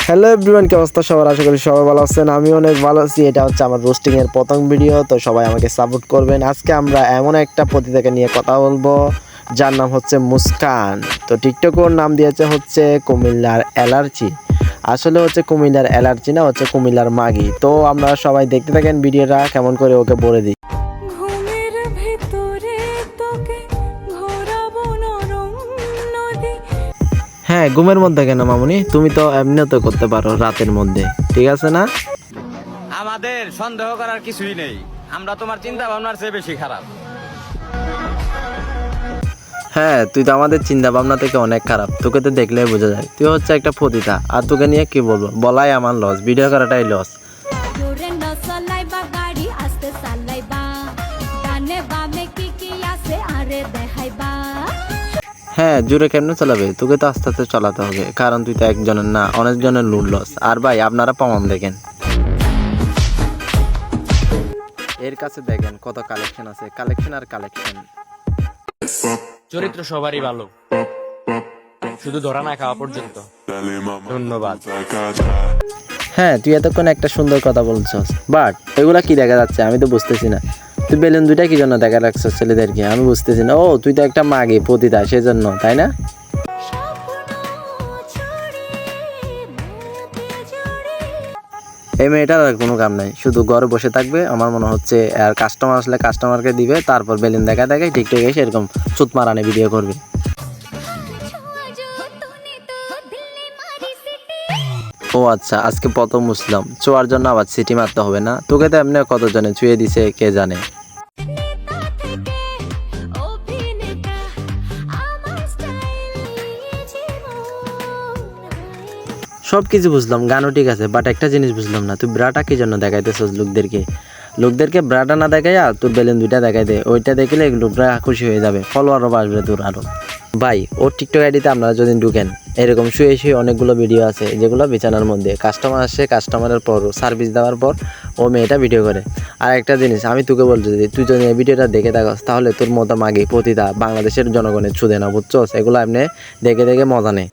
Hello everyone, কি অবস্থা সবার? আশা করি সবাই ভালো আছেন। আমি অনেক ভালো আছি। এটা হচ্ছে আমার রোস্টিং এর প্রথম ভিডিও, তো সবাই আমাকে সাপোর্ট করবেন। আজকে আমরা এমন একটা পতিতাকে নিয়ে কথা বলবো যার নাম হচ্ছে মুস্কান। তো টিকটকের নাম দিয়েছে হচ্ছে কুমিল্লার অ্যালার্জি। আসলে হচ্ছে কুমিল্লার অ্যালার্জি না, হচ্ছে কুমিল্লার মাগি। তো আমরা সবাই দেখতে থাকেন ভিডিওটা, কেমন করে ওকে বলে দিই। হ্যাঁ, ঘুমের মধ্যে কেন মামুনি? তুমি তো এমনিও তো করতে পারো রাতের মধ্যে, ঠিক আছে না? আমাদের সন্দেহ করার কিছুই নেই, আমরা তোমার চিন্তা ভাবনার চেয়ে বেশি খারাপ। হ্যাঁ, তুই তো আমাদের চিন্তা ভাবনা থেকে অনেক খারাপ। তোকে তো দেখলেই বোঝা যায় তুই হচ্ছে একটা পতিতা। আর তোকে নিয়ে কি বলবো, বলাই আমার লস, ভিডিও করাটাই লস। হ্যাঁ, জোরে কেমনে চালাবে? তোকে তো আস্তে আস্তে চালাতে হবে, কারণ তুই তো একজনের না, অনেকজনের লুট লস। আর ভাই, আপনারা প্রমাণ দেখেন, এর কাছে দেখেন কত কালেকশন আছে, কালেকশন আর কালেকশন। চরিত্র সবারই ভালো, শুধু ধরা না খাওয়া পর্যন্ত। ধন্যবাদ। হ্যাঁ, তুই এতক্ষণ একটা সুন্দর কথা বলছস, বাট এগুলা কি দেখা যাচ্ছে আমি তো বুঝতেছি না। তুই বেলুন দুইটা কি জন্য দেখা রাখছস ছেলেদেরকে, আমি বুঝতেছি না। ও, তুই তো একটা মাগি পতিতা, সেজন্য, তাই না? এই মেয়েটার আর কোনো কাম নাই, শুধু ঘরে বসে থাকবে আমার মনে হচ্ছে। আর কাস্টমার আসলে কাস্টমারকে দিবে, তারপর বেলুন দেখা দেখায় টিকটকে এসে এরকম চুত মারানে ভিডিও করবে। ও আচ্ছা, আজকে প্রথম বুঝলাম চোয়ার জন্য আবার সিটি মারতে হবে না। তোকে তো এমনি কতজনে চুয়ে দিছে কে জানে। সব কিছু বুঝলাম, গানও ঠিক আছে, বাট একটা জিনিস বুঝলাম না, তুই ব্রাটা কি জন্য দেখাইতেছস লোকদেরকে ব্রাটা না দেখাইয়া তোর বেলুন দুইটা দেখাই দে। ওইটা দেখলে লোকরা খুশি হয়ে যাবে, ফলোয়ারও বাড়বে তোর আরো। ভাই, ওর টিকটক আইডিতে আপনারা যদি ঢুকেন, এরকম শুয়ে শুয়ে অনেকগুলো ভিডিও আছে যেগুলো বিছানার মধ্যে কাস্টমার আসে, কাস্টমারের পর সার্ভিস দেওয়ার পর ও মেয়েটা ভিডিও করে। আর একটা জিনিস আমি তোকে বলছি, তুই যদি এই ভিডিওটা দেখে থাকস তাহলে তোর মতো মাগে পতিতা বাংলাদেশের জনগণের ছুদে না, বুঝছস? এগুলো এমনি দেখে দেখে মজা নেই।